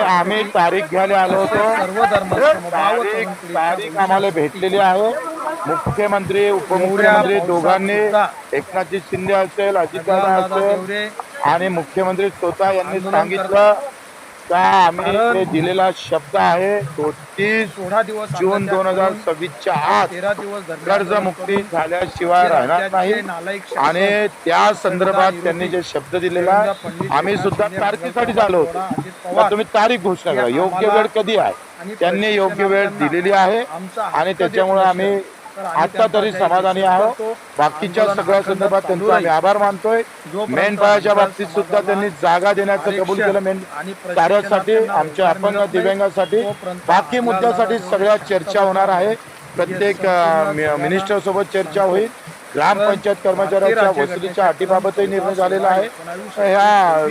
आम्ही तारीख घ्यायला आलो होतो। तारीख आम्हाला भेटलेली आहे। मुख्यमंत्री उपमुख्यमंत्री दोघांनी, एकनाथजी शिंदे असेल, अजितदादा असेल आणि मुख्यमंत्री स्वतः यांनी सांगितलं का आम्ही ते दिलेला शब्द आहे 30 जून 2026च्या आत कर्जमुक्ती झाल्याशिवाय राहणार नाही आणि त्या संदर्भात त्यांनी जे शब्द दिलेला आम्ही सुद्धा तारखेसाठी झालो होतो। तुम्ही तारीख घोषणा करा, योग्य वेळ कधी आहे त्यांनी योग्य वेळ दिलेली आहे आणि त्याच्यामुळे आम्ही आता तरी समाधानी आहोत। बाकीच्या सगळ्या संदर्भात त्यांचा आम्ही आभार मानतोय। मेंढपाळाच्या बाबतीत सुद्धा त्यांनी जागा देण्याचं कबूल केलं मेंढ कार्यासाठी, आमच्या अपंग दिव्यांगासाठी, बाकी मुद्द्यासाठी सगळ्या चर्चा होणार आहे। प्रत्येक मिनिस्टर सोबत चर्चा होईल। ग्रामपंचायत कर्मचाऱ्यांच्या वसुलीच्या अटीबाबतही निर्णय झालेला आहे। ह्या